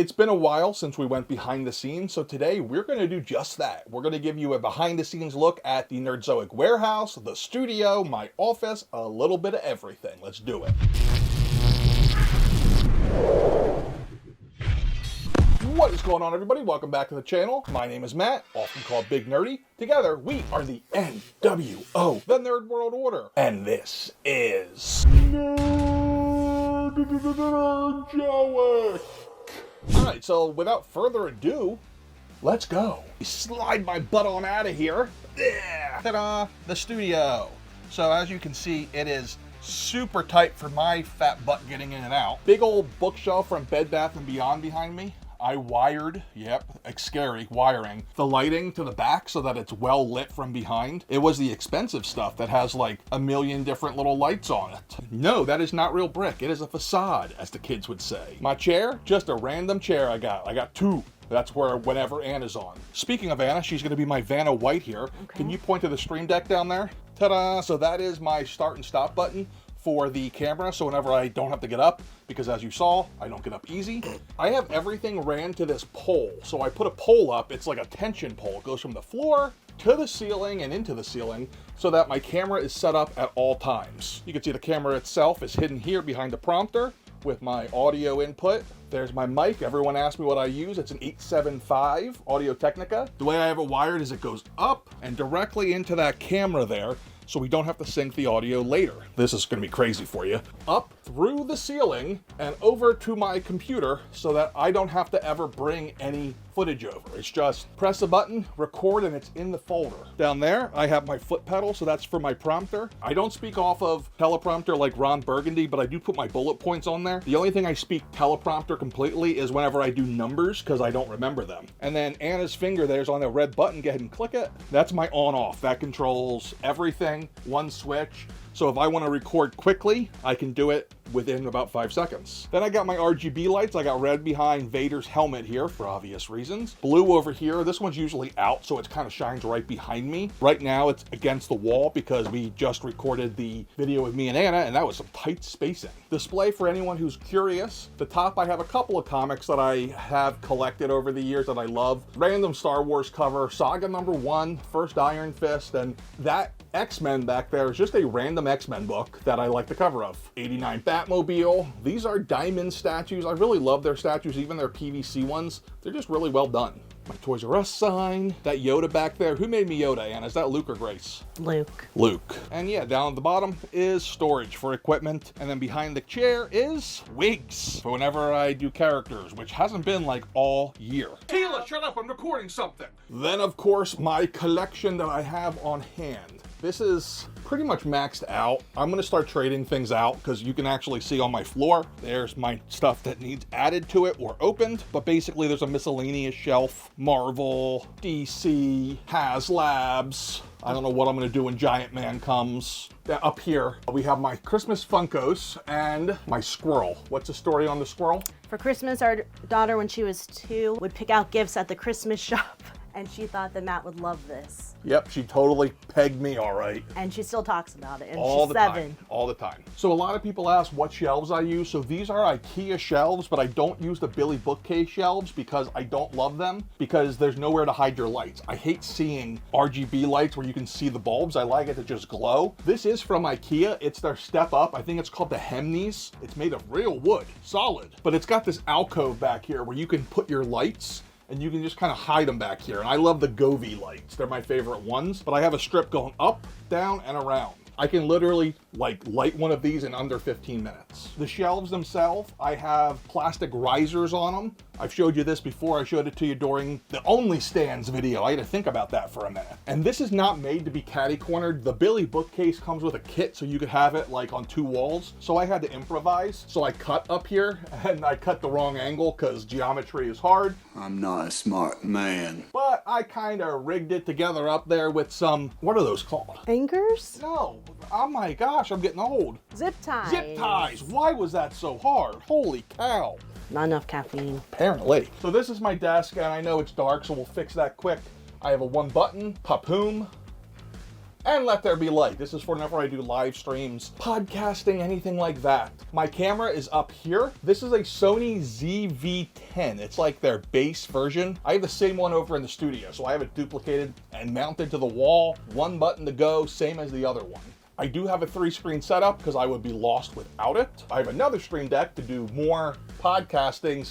It's been a while since we went behind the scenes, so today we're going to do just that. We're going to give you a behind the scenes look at the Nerdzoic warehouse, the studio, my office, a little bit of everything. Let's do it. What is going on, everybody? Welcome back to the channel. My name is Matt, often called Big Nerdy. Together, we are the NWO, the Nerd World Order. And this is Nerdzoic. Alright, so without further ado, let's go. Slide my butt on out of here. Ta-da! The studio. So as you can see, it is super tight for my fat butt getting in and out. Big old bookshelf from Bed Bath & Beyond behind me. I wired, yep, it's scary, wiring, the lighting to the back so that it's well lit from behind. It was the expensive stuff that has like a million different little lights on it. No, that is not real brick. It is a facade, as the kids would say. My chair, just a random chair I got. I got two. That's where whenever Anna's on. Speaking of Anna, she's gonna be my Vanna White here. Okay. Can you point to the stream deck down there? Ta-da! So that is my start and stop button for the camera, so whenever I don't have to get up, because as you saw, I don't get up easy. I have everything ran to this pole. So I put a pole up, it's like a tension pole. It goes from the floor to the ceiling and into the ceiling so that my camera is set up at all times. You can see the camera itself is hidden here behind the prompter with my audio input. There's my mic. Everyone asked me what I use. It's an 875 Audio-Technica. The way I have it wired is it goes up and directly into that camera there, so we don't have to sync the audio later. This is gonna be crazy for you. Up through the ceiling and over to my computer so that I don't have to ever bring any footage over. It's just press a button, record, and it's in the folder. Down there, I have my foot pedal, so that's for my prompter. I don't speak off of teleprompter like Ron Burgundy, but I do put my bullet points on there. The only thing I speak teleprompter completely is whenever I do numbers, because I don't remember them. And then Anna's finger there's on the red button, go ahead and click it. That's my on-off. That controls everything, one switch. So if I want to record quickly, I can do it within about 5 seconds. Then I got my RGB lights. I got red behind Vader's helmet here for obvious reasons. Blue over here. This one's usually out, so it kind of shines right behind me. Right now it's against the wall because we just recorded the video with me and Anna, and that was some tight spacing. Display for anyone who's curious. The top, I have a couple of comics that I have collected over the years that I love. Random Star Wars cover, Saga #1, First Iron Fist, and that X-Men back there is just a random X-Men book that I like the cover of. 89 Batmobile. These are diamond statues. I really love their statues, even their PVC ones. They're just really well done. My Toys R Us sign. That Yoda back there. Who made me Yoda, Anna? Is that Luke or Grace? Luke. Luke. And yeah, down at the bottom is storage for equipment. And then behind the chair is wigs for whenever I do characters, which hasn't been like all year. Tila, shut up, I'm recording something. Then of course, my collection that I have on hand. This is pretty much maxed out. I'm gonna start trading things out because you can actually see on my floor, there's my stuff that needs added to it or opened. But basically there's a miscellaneous shelf, Marvel, DC, HasLabs. I don't know what I'm gonna do when Giant Man comes. Up here, we have my Christmas Funkos and my squirrel. What's the story on the squirrel? For Christmas, our daughter, when she was 2, would pick out gifts at the Christmas shop, and she thought that Matt would love this. Yep, she totally pegged me all right. And she still talks about it, and all she's the 7. Time, all the time. So a lot of people ask what shelves I use. So these are IKEA shelves, but I don't use the Billy bookcase shelves because I don't love them because there's nowhere to hide your lights. I hate seeing RGB lights where you can see the bulbs. I like it to just glow. This is from IKEA. It's their step up. I think it's called the Hemnes. It's made of real wood, solid. But it's got this alcove back here where you can put your lights and you can just kind of hide them back here. And I love the Govee lights. They're my favorite ones, but I have a strip going up, down, and around. I can literally like light one of these in under 15 minutes. The shelves themselves, I have plastic risers on them. I've showed you this before. I showed it to you during the Only Stands video. I had to think about that for a minute. And this is not made to be catty cornered. The Billy bookcase comes with a kit so you could have it like on 2 walls. So I had to improvise. So I cut up here and I cut the wrong angle because geometry is hard. I'm not a smart man. But I kind of rigged it together up there with some, what are those called? Anchors? No. Oh my gosh, I'm getting old. Zip ties. Zip ties. Why was that so hard? Holy cow. Not enough caffeine. Apparently. So this is my desk, and I know it's dark, so we'll fix that quick. I have a 1 button, Papoom, and let there be light. This is for whenever I do live streams, podcasting, anything like that. My camera is up here. This is a Sony ZV-10. It's like their base version. I have the same one over in the studio, so I have it duplicated and mounted to the wall. One button to go, same as the other one. I do have a 3-screen setup because I would be lost without it. I have another Stream Deck to do more podcasting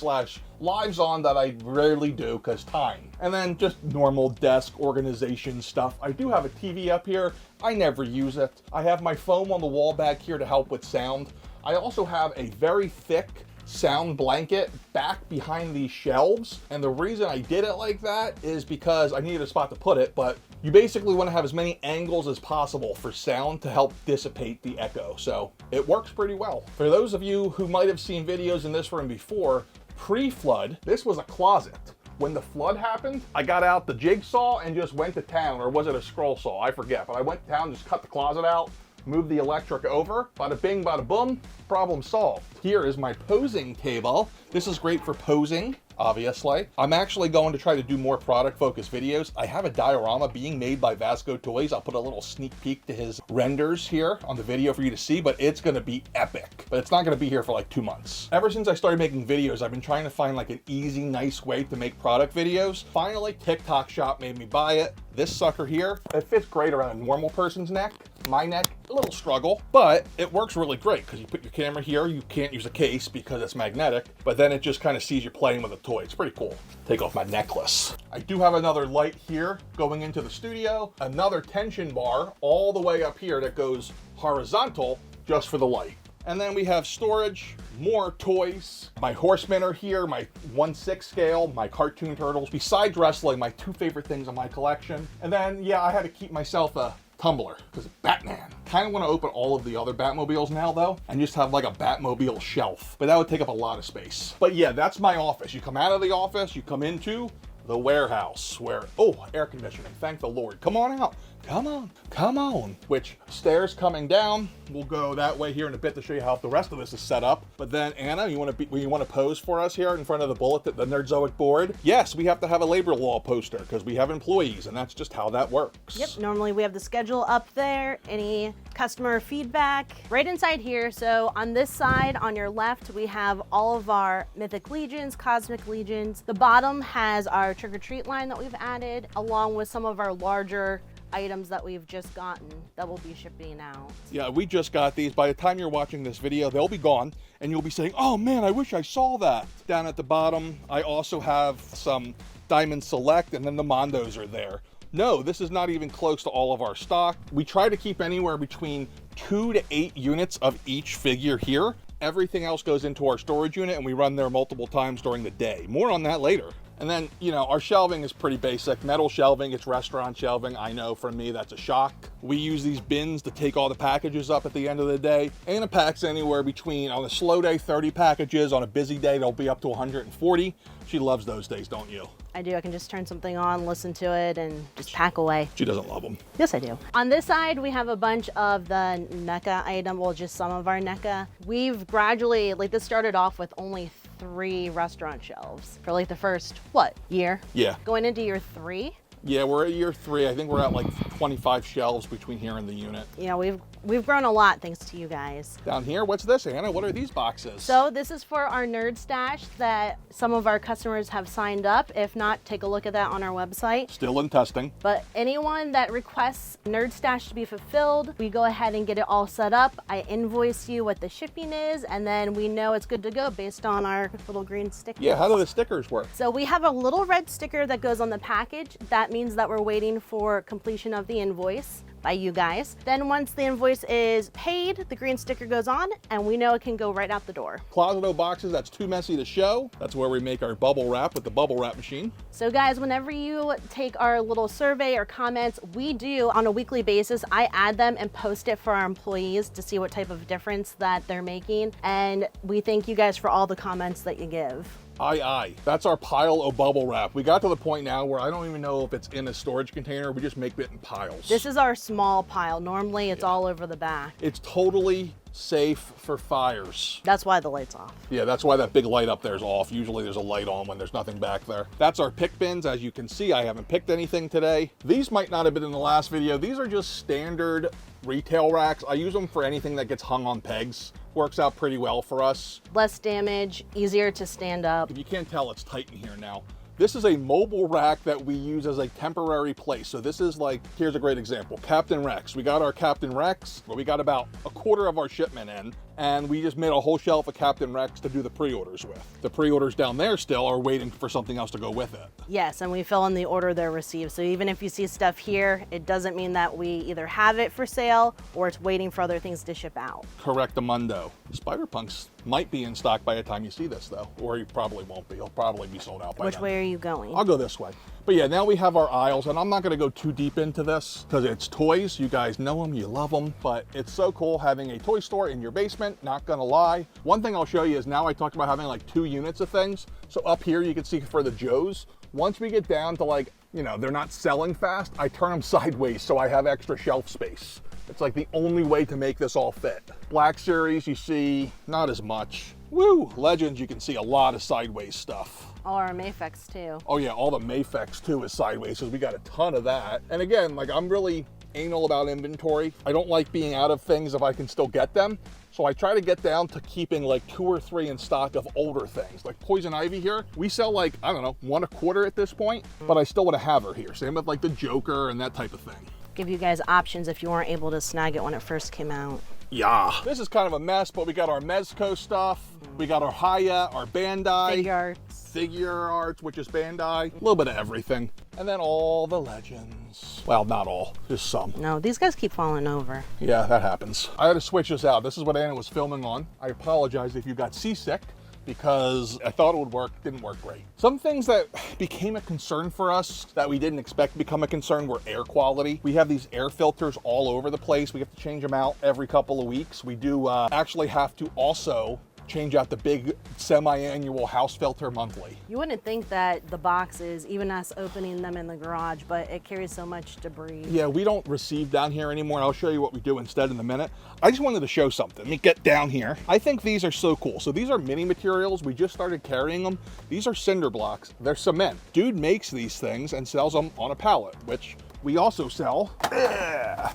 / lives on that I rarely do because time. And then just normal desk organization stuff. I do have a TV up here. I never use it. I have my foam on the wall back here to help with sound. I also have a very thick sound blanket back behind these shelves, and the reason I did it like that is because I needed a spot to put it, but you basically want to have as many angles as possible for sound to help dissipate the echo, so it works pretty well. For those of you who might have seen videos in this room before, pre-flood, this was a closet. When the flood happened, I got out the jigsaw and just went to town, or was it a scroll saw? I forget, but I went to town, just cut the closet out, move the electric over, bada bing, bada boom, problem solved. Here is my posing table. This is great for posing, obviously. I'm actually going to try to do more product focused videos. I have a diorama being made by Vasco Toys. I'll put a little sneak peek to his renders here on the video for you to see, but it's gonna be epic. But it's not gonna be here for like 2 months. Ever since I started making videos, I've been trying to find like an easy, nice way to make product videos. Finally, TikTok Shop made me buy it. This sucker here, it fits great around a normal person's neck. My neck, a little struggle, but it works really great because you put your camera here, you can't use a case because it's magnetic, but then it just kind of sees you playing with a toy. It's pretty cool. Take off my necklace. I do have another light here going into the studio, another tension bar all the way up here that goes horizontal just for the light. And then we have storage, more toys. My horsemen are here, my 1/6 scale, my cartoon turtles. Besides wrestling, my 2 favorite things in my collection. And then, yeah, I had to keep myself a tumbler because Batman. Kind of want to open all of the other Batmobiles now though and just have like a Batmobile shelf, but that would take up a lot of space. But yeah, that's my office. You come out of the office, you come into the warehouse where, oh, air conditioning, thank the Lord. Come on out. Come on, come on. Which, stairs coming down. We'll go that way here in a bit to show you how the rest of this is set up. But then, Anna, you want to pose for us here in front of the the Nerdzoic board? Yes, we have to have a labor law poster because we have employees, and that's just how that works. Yep, normally we have the schedule up there, any customer feedback right inside here. So on this side, on your left, we have all of our Mythic Legions, Cosmic Legions. The bottom has our trick-or-treat line that we've added, along with some of our larger items that we've just gotten that will be shipping out. Yeah, we just got these. By the time you're watching this video, they'll be gone, and you'll be saying, oh man, I wish I saw that. Down at the bottom, I also have some Diamond Select, and then the Mondos are there. No, this is not even close to all of our stock. We try to keep anywhere between 2 to 8 units of each figure here. Everything else goes into our storage unit, and we run there multiple times during the day. More on that later. And then, you know, our shelving is pretty basic. Metal shelving, it's restaurant shelving. I know for me, that's a shock. We use these bins to take all the packages up at the end of the day. Anna packs anywhere between, on a slow day, 30 packages. On a busy day, they'll be up to 140. She loves those days, don't you? I do. I can just turn something on, listen to it, and just pack away. She doesn't love them. Yes, I do. On this side, we have a bunch of the NECA item, well, just some of our NECA. We've gradually, like this started off with only 3 restaurant shelves for like the first, what, year? Yeah. Going into year 3. Yeah, we're at year 3. I think we're at like 25 shelves between here and the unit. You know, we've grown a lot thanks to you guys. Down here, what's this, Anna? What are these boxes? So this is for our Nerd Stash that some of our customers have signed up. If not, take a look at that on our website. Still in testing. But anyone that requests Nerd Stash to be fulfilled, we go ahead and get it all set up. I invoice you what the shipping is, and then we know it's good to go based on our little green stickers. Yeah, how do the stickers work? So we have a little red sticker that goes on the package. That means that we're waiting for completion of the invoice by you guys. Then once the invoice is paid, the green sticker goes on and we know it can go right out the door. Closet-O boxes, that's too messy to show. That's where we make our bubble wrap with the bubble wrap machine. So guys, whenever you take our little survey or comments, we do on a weekly basis, I add them and post it for our employees to see what type of difference that they're making. And we thank you guys for all the comments that you give. Aye. That's our pile of bubble wrap. We got to the point now where I don't even know if it's in a storage container. We just make it in piles. This is our small pile. Normally it's all over the back. It's totally safe for fires. That's why the light's off. Yeah, that's why that big light up there is off. Usually there's a light on when there's nothing back there. That's our pick bins. As you can see, I haven't picked anything today. These might not have been in the last video. These are just standard retail racks. I use them for anything that gets hung on pegs. Works out pretty well for us. Less damage, easier to stand up. If you can't tell, it's tight in here now. This is a mobile rack that we use as a temporary place. So this is like, here's a great example. Captain Rex. We got our Captain Rex, but we got about a quarter of our shipment in, and we just made a whole shelf of Captain Rex to do the pre-orders with. The pre-orders down there still are waiting for something else to go with it. Yes, and we fill in the order they're received. So even if you see stuff here, it doesn't mean that we either have it for sale or it's waiting for other things to ship out. Correctamundo. Spider-Punks might be in stock by the time you see this though, or you probably won't be. It'll probably be sold out by Which then. way are you going? I'll go this way. But yeah, now we have our aisles, and I'm not gonna go too deep into this because it's toys. You guys know them, you love them, but it's so cool having a toy store in your basement, not gonna lie. One thing I'll show you is now I talked about having like 2 units of things. So up here you can see for the Joes, once we get down to like, you know, they're not selling fast, I turn them sideways so I have extra shelf space. It's like the only way to make this all fit. Black Series, you see not as much. Woo! Legends, you can see a lot of sideways stuff. All our Mafex too. Oh yeah, all the Mafex too is sideways, because we got a ton of that. And again, like I'm really anal about inventory. I don't like being out of things if I can still get them. So I try to get down to keeping like 2 or 3 in stock of older things. Like Poison Ivy here, we sell like, I don't know, 1 1/4 at this point, but I still want to have her here. Same with like the Joker and that type of thing. Give you guys options if you weren't able to snag it when it first came out. Yeah. This is kind of a mess, but we got our Mezco stuff. We got our Haya, our Bandai. Figure arts. Figure arts, which is Bandai. A little bit of everything. And then all the legends. Well, not all, just some. No, these guys keep falling over. Yeah, that happens. I had to switch this out. This is what Anna was filming on. I apologize if you got seasick, because I thought it would work, didn't work great. Some things that became a concern for us that we didn't expect to become a concern were air quality. We have these air filters all over the place. We have to change them out every couple of weeks. We do actually have to also change out the big semi-annual house filter monthly. You wouldn't think that the boxes, even us opening them in the garage, but it carries so much debris. Yeah, we don't receive down here anymore. I'll show you what we do instead in a minute. I just wanted to show something. Let me get down here. I think these are so cool. So these are mini materials. We just started carrying them. These are cinder blocks. They're cement. Dude makes these things and sells them on a pallet, which we also sell.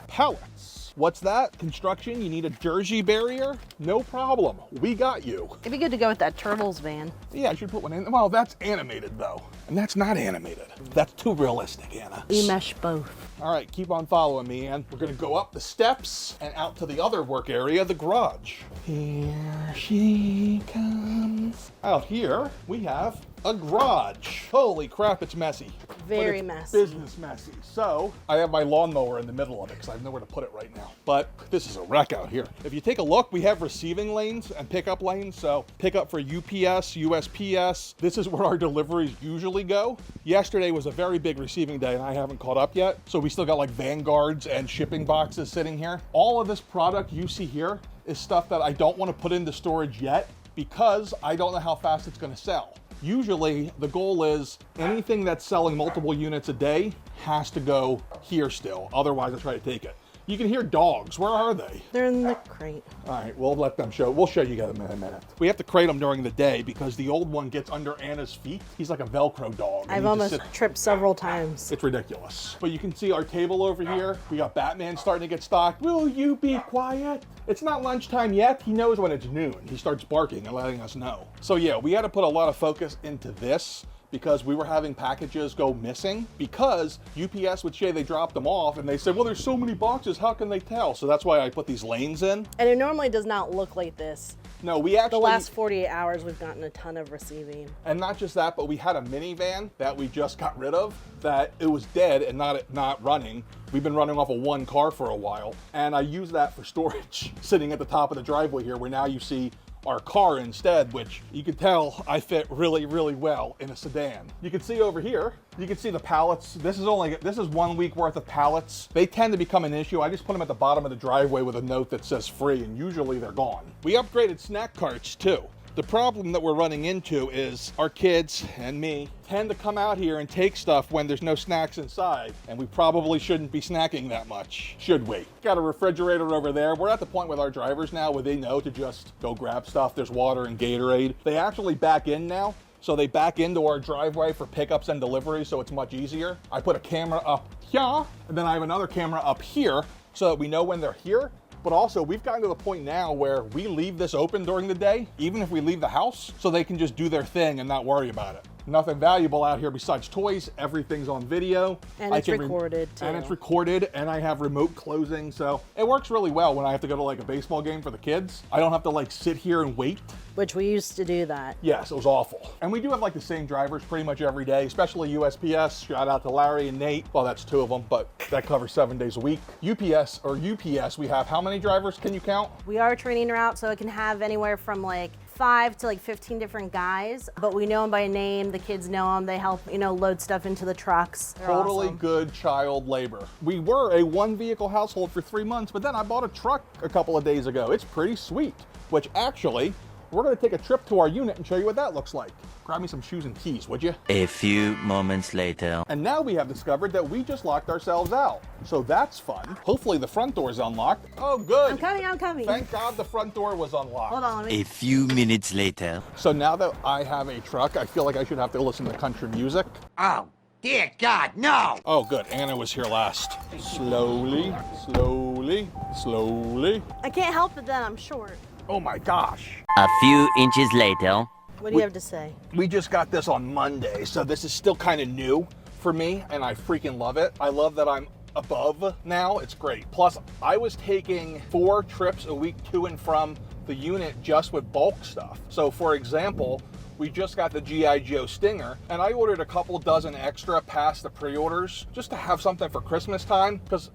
Pallets. What's that? Construction, you need a Jersey barrier? No problem, we got you. It'd be good to go with that Turtles van. Yeah, I should put one in. Well, that's animated though. And that's not animated. That's too realistic, Anna. We mesh both. All right, keep on following me, Ann. We're gonna go up the steps and out to the other work area, the garage. Here she comes. Out here, we have a garage. Holy crap, it's messy. Very But it's messy. Business messy. So I have my lawnmower in the middle of it because I have nowhere to put it right now. But this is a wreck out here. If you take a look, we have receiving lanes and pickup lanes. So pickup for UPS, USPS. This is where our deliveries usually go. Yesterday was a very big receiving day and I haven't caught up yet. So we still got like Vanguards and shipping boxes sitting here. All of this product you see here is stuff that I don't want to put into storage yet because I don't know how fast it's going to sell. Usually the goal is anything that's selling multiple units a day has to go here still. Otherwise I try to take it. You can hear dogs. Where are they? They're in the crate. All right, we'll let them show. We'll show you guys in a minute. We have to crate them during the day because the old one gets under Anna's feet. He's like a Velcro dog. I've almost tripped several times. It's ridiculous. But you can see our table over here. We got Batman starting to get stocked. Will you be quiet? It's not lunchtime yet. He knows when it's noon. He starts barking and letting us know. So yeah, we had to put a lot of focus into this because we were having packages go missing because UPS would say they dropped them off and they said, well, there's so many boxes, how can they tell? So that's why I put these lanes in. And it normally does not look like this. No, we actually... The last 48 hours, we've gotten a ton of receiving. And not just that, but we had a minivan that we just got rid of that it was dead and not running. We've been running off of one car for a while. And I use that for storage sitting at the top of the driveway here where now you see our car instead, which you can tell I fit really, really well in a sedan. You can see over here, you can see the pallets. This is 1 week worth of pallets. They tend to become an issue. I just put them at the bottom of the driveway with a note that says free, and usually they're gone. We upgraded snack carts too. The problem that we're running into is our kids and me tend to come out here and take stuff when there's no snacks inside, and we probably shouldn't be snacking that much, should we? Got a refrigerator over there. We're at the point with our drivers now where they know to just go grab stuff. There's water and Gatorade. They actually back in now. So they back into our driveway for pickups and deliveries, so it's much easier. I put a camera up here, and then I have another camera up here so that we know when they're here. But also, we've gotten to the point now where we leave this open during the day, even if we leave the house, so they can just do their thing and not worry about it. Nothing valuable out here besides toys. Everything's on video. And it's recorded too. And it's recorded, and I have remote closing, so it works really well when I have to go to like a baseball game for the kids. I don't have to like sit here and wait. Which we used to do that. Yes, it was awful. And we do have like the same drivers pretty much every day, especially USPS. Shout out to Larry and Nate. Well, that's 2 of them, but that covers 7 days a week. UPS, we have how many drivers? Can you count? We are a training route, so it can have anywhere from like 5 to like 15 different guys, but we know them by name. The kids know them. They help, load stuff into the trucks. They're totally awesome. Good child labor. We were a 1-vehicle household for 3 months, but then I bought a truck a couple of days ago. It's pretty sweet, which actually, we're gonna take a trip to our unit and show you what that looks like. Grab me some shoes and keys, would you? A few moments later. And now we have discovered that we just locked ourselves out. So that's fun. Hopefully the front door is unlocked. Oh, good. I'm coming. Thank God the front door was unlocked. Hold on. A few minutes later. So now that I have a truck, I feel like I should have to listen to country music. Oh, dear God, no! Oh, good. Anna was here last. Slowly, slowly, slowly. I can't help it then, I'm short. Oh my gosh. A few inches later. What do you have to say? We just got this on Monday, so this is still kind of new for me, and I freaking love it. I love that I'm above now. It's great. Plus, I was taking 4 trips a week to and from the unit just with bulk stuff. So, for example, we just got the G.I. Joe Stinger, and I ordered a couple dozen extra past the pre-orders just to have something for Christmas time, because,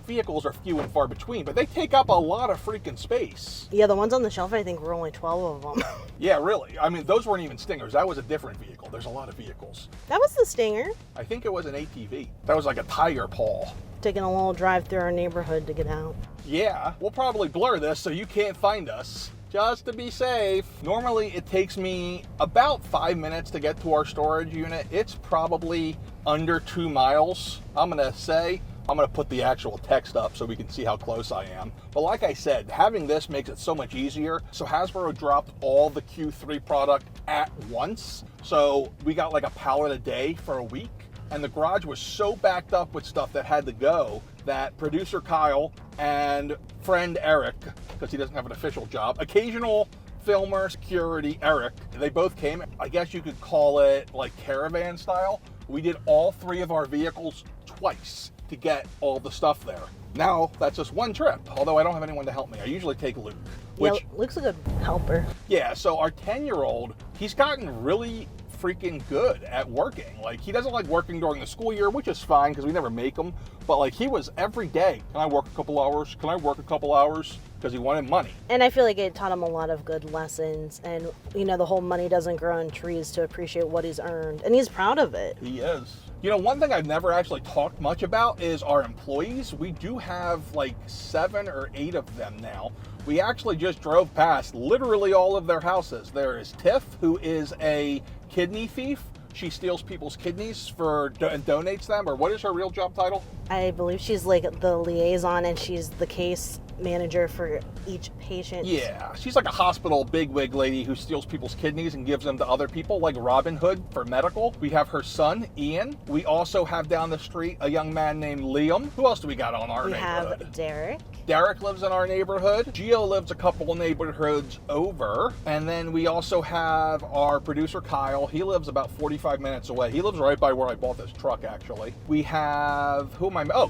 vehicles are few and far between, but they take up a lot of freaking space. Yeah, the ones on the shelf, I think were only 12 of them. Yeah, really. I mean, those weren't even Stingers. That was a different vehicle. There's a lot of vehicles. That was the Stinger. I think it was an ATV. That was like a tiger paw. Taking a little drive through our neighborhood to get out. Yeah, we'll probably blur this so you can't find us. Just to be safe. Normally it takes me about 5 minutes to get to our storage unit. It's probably under 2 miles. I'm gonna put the actual text up so we can see how close I am. But like I said, having this makes it so much easier. So Hasbro dropped all the Q3 product at once. So we got like a pallet a day for a week. And the garage was so backed up with stuff that had to go that producer Kyle and friend Eric, because he doesn't have an official job, occasional filmer, security, Eric, they both came. I guess you could call it like caravan style. We did all 3 of our vehicles twice to get all the stuff there. Now, that's just 1 trip, although I don't have anyone to help me. I usually take Luke. Yeah, Luke's a good helper. Yeah, so our 10-year-old, he's gotten really freaking good at working. Like, he doesn't like working during the school year, which is fine because we never make him, but like he was every day, can I work a couple hours? Can I work a couple hours? Because he wanted money. And I feel like it taught him a lot of good lessons, and the whole money doesn't grow on trees to appreciate what he's earned, and he's proud of it. He is. One thing I've never actually talked much about is our employees. We do have like 7 or 8 of them now. We actually just drove past literally all of their houses. There is Tiff, who is a kidney thief. She steals people's kidneys and donates them, or what is her real job title? I believe she's like the liaison, and she's the case manager for each patient. Yeah, she's like a hospital bigwig lady who steals people's kidneys and gives them to other people, like Robin Hood for medical. We have her son, Ian. We also have down the street a young man named Liam. Who else do we got on our neighborhood? We have Derek. Derek lives in our neighborhood. Gio lives a couple neighborhoods over. And then we also have our producer, Kyle. He lives about 45 minutes away. He lives right by where I bought this truck, actually. We have,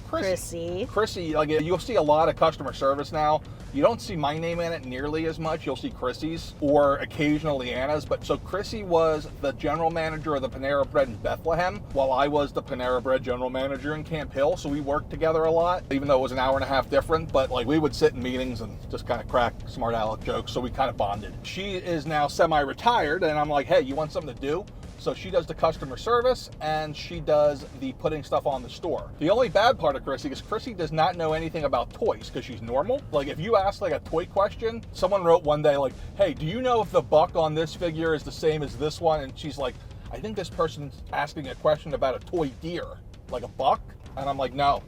Chrissy. Chrissy, like, you'll see a lot of customer service now. You don't see my name in it nearly as much. You'll see Chrissy's or occasionally Anna's. But so Chrissy was the general manager of the Panera Bread in Bethlehem, while I was the Panera Bread general manager in Camp Hill. So we worked together a lot, even though it was an hour and a half different. But like, we would sit in meetings and just kind of crack smart aleck jokes. So we kind of bonded. She is now semi-retired, and I'm like, hey, you want something to do? So she does the customer service and she does the putting stuff on the store. The only bad part of Chrissy is Chrissy does not know anything about toys because she's normal. Like if you ask like a toy question, someone wrote one day like, hey, do you know if the buck on this figure is the same as this one? And she's like, I think this person's asking a question about a toy deer, like a buck. And I'm like, no,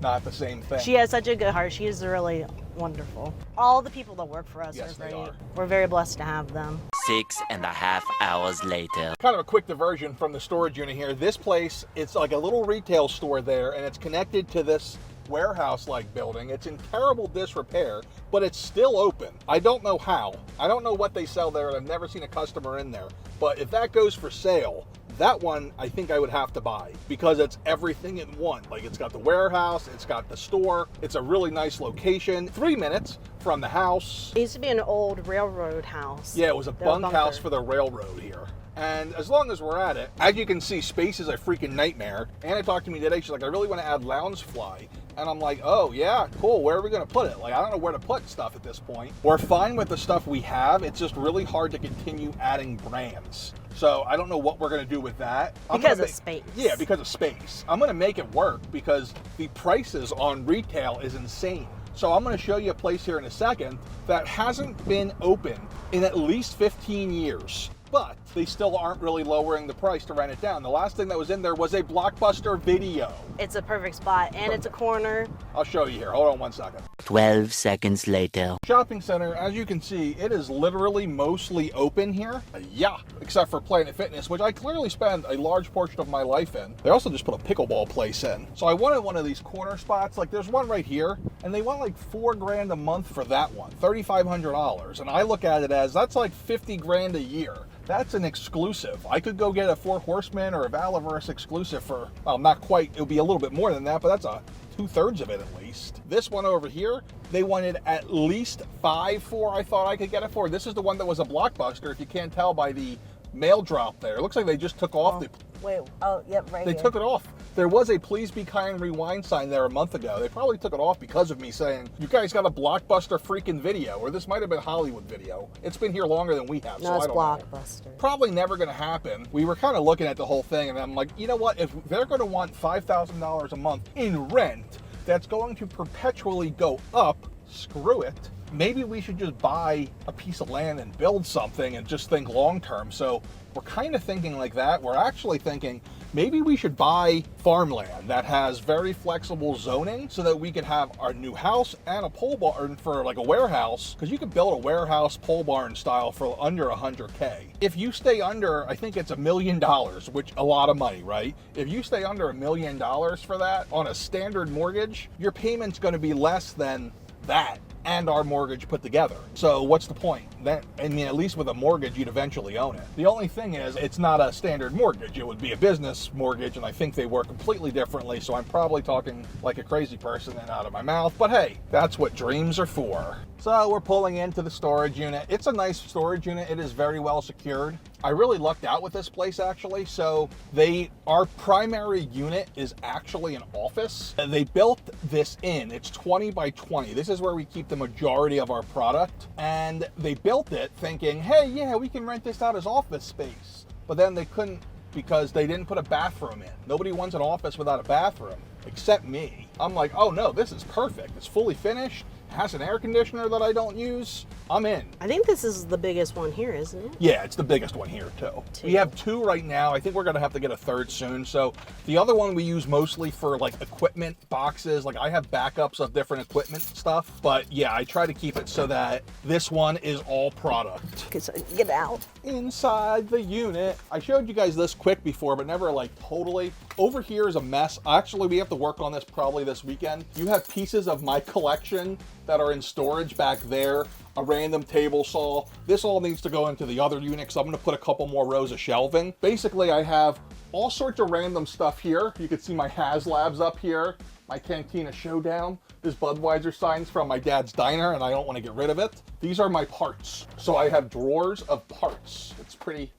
not the same thing. She has such a good heart. She is really wonderful. All the people that work for us Yes, are they great. are. We're very blessed to have them. 6.5 hours later. Kind of a quick diversion from the storage unit here. This place, it's like a little retail store there, and it's connected to this warehouse-like building. It's in terrible disrepair, but it's still open. I don't know how. I don't know what they sell there, and I've never seen a customer in there. But if that goes for sale, that one I think I would have to buy because it's everything in one. Like it's got the warehouse, it's got the store, it's a really nice location. 3 minutes from the house. It used to be an old railroad house. Yeah, it was a The bunkhouse bunker. for the railroad here. And as long as we're at it, as you can see, space is a freaking nightmare. Anna talked to me today, she's like, I really want to add Loungefly. And I'm like, oh yeah, cool, where are we gonna put it? Like, I don't know where to put stuff at this point. We're fine with the stuff we have, it's just really hard to continue adding brands. So I don't know what we're gonna do with that. Because of space. Yeah, because of space. I'm gonna make it work because the prices on retail is insane. So I'm gonna show you a place here in a second that hasn't been open in at least 15 years. But they still aren't really lowering the price to rent it down. The last thing that was in there was a Blockbuster Video. It's a perfect spot, and it's a corner. I'll show you here. Hold on 1 second. 12 seconds later. Shopping center, as you can see, it is literally mostly open here. Yeah, except for Planet Fitness, which I clearly spend a large portion of my life in. They also just put a pickleball place in. So I wanted one of these corner spots. Like there's one right here, and they want like $4 grand a month for that one, $3,500. And I look at it as that's like 50 grand a year. That's an exclusive. I could go get a 4 Horsemen or a Valaverse exclusive for, well, not quite, it would be a little bit more than that, but that's a 2/3 of it at least. This one over here, they wanted at least 5 for, I thought I could get it for. This is the one that was a Blockbuster, if you can't tell by the mail drop there. It looks like they just took off the... Wait, oh, yep, right They here. took it off. There was a Please Be Kind Rewind sign there a month ago. They probably took it off because of me saying, you guys got a Blockbuster freaking Video, or this might have been Hollywood Video. It's been here longer than we have, No, so it's I don't know. Blockbuster. Probably never going to happen. We were kind of looking at the whole thing, and I'm like, you know what? If they're going to want $5,000 a month in rent, that's going to perpetually go up, screw it. Maybe we should just buy a piece of land and build something and just think long term. So we're kind of thinking like that. We're actually thinking maybe we should buy farmland that has very flexible zoning so that we could have our new house and a pole barn for like a warehouse, because you could build a warehouse pole barn style for under 100K. If you stay under, I think it's $1 million, which a lot of money, right? If you stay under $1 million for that on a standard mortgage, your payment's going to be less than that and our mortgage put together. So what's the point? That, I mean, at least with a mortgage, you'd eventually own it. The only thing is, it's not a standard mortgage. It would be a business mortgage, and I think they work completely differently, so I'm probably talking like a crazy person and out of my mouth, but hey, that's what dreams are for. So we're pulling into the storage unit. It's a nice storage unit. It is very well secured. I really lucked out with this place, actually. So our primary unit is actually an office. They built this in. It's 20 by 20. This is where we keep the majority of our product. And they built it thinking, hey, yeah, we can rent this out as office space. But then they couldn't because they didn't put a bathroom in. Nobody wants an office without a bathroom, except me. I'm like, oh no, this is perfect. It's fully finished. Has an air conditioner that I don't use. I'm in. I think this is the biggest one here, isn't it? Yeah, it's the biggest one here too. Two. We have 2 right now. I think we're gonna have to get a 3rd soon. So the other one we use mostly for like equipment boxes. Like I have backups of different equipment stuff. But yeah, I try to keep it so that this one is all product. Get out. Inside the unit. I showed you guys this quick before, but never like totally. Over here is a mess. Actually, we have to work on this probably this weekend. You have pieces of my collection that are in storage back there, a random table saw. This all needs to go into the other unit, so I'm gonna put a couple more rows of shelving. Basically, I have all sorts of random stuff here. You can see my HasLabs up here, my Cantina Showdown. This Budweiser sign's from my dad's diner, and I don't want to get rid of it. These are my parts. So I have drawers of parts. It's pretty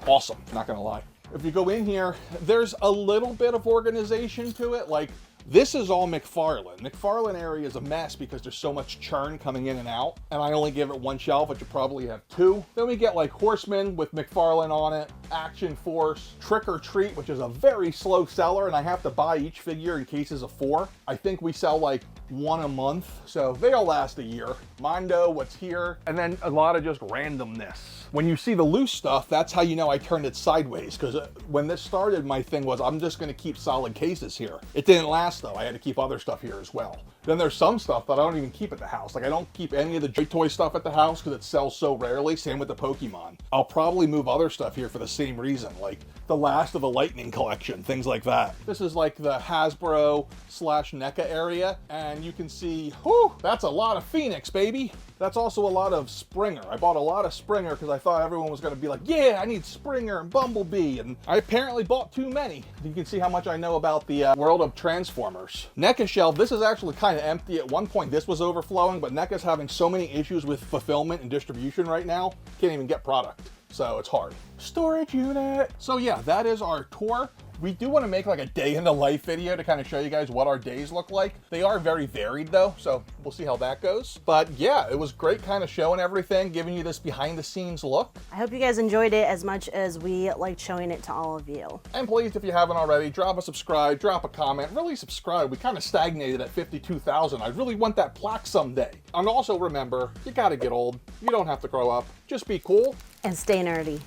awesome, not gonna lie. If you go in here, there's a little bit of organization to it. Like This is all McFarlane. McFarlane area is a mess because there's so much churn coming in and out, and I only give it one shelf, but you probably have two. Then we get like Horseman with McFarlane on it, Action Force, Trick or Treat, which is a very slow seller, and I have to buy each figure in cases of 4. I think we sell like 1 a month, so they'll last a year. Mondo, what's here, and then a lot of just randomness. When you see the loose stuff, that's how you know I turned it sideways, because when this started, my thing was I'm just going to keep solid cases here. It didn't last though. I had to keep other stuff here as well. Then there's some stuff that I don't even keep at the house. Like I don't keep any of the Joy Toy stuff at the house because it sells so rarely. Same with the Pokemon. I'll probably move other stuff here for the same reason, like the last of the Lightning collection, things like that. This is like the Hasbro / NECA area, and you can see, whew, that's a lot of Phoenix, baby. That's also a lot of Springer. I bought a lot of Springer because I thought everyone was going to be like, yeah, I need Springer and Bumblebee, and I apparently bought too many. You can see how much I know about the world of Transformers. NECA shelf, this is actually kind of empty. At one point this was overflowing, but NECA's having so many issues with fulfillment and distribution right now, can't even get product. So it's hard. Storage unit. So yeah, that is our tour. We do want to make like a day in the life video to kind of show you guys what our days look like. They are very varied though, so we'll see how that goes. But yeah, it was great kind of showing everything, giving you this behind the scenes look. I hope you guys enjoyed it as much as we liked showing it to all of you. And please, if you haven't already, drop a subscribe, drop a comment, really subscribe. We kind of stagnated at 52,000. I really want that plaque someday. And also remember, you gotta get old. You don't have to grow up. Just be cool. And stay nerdy.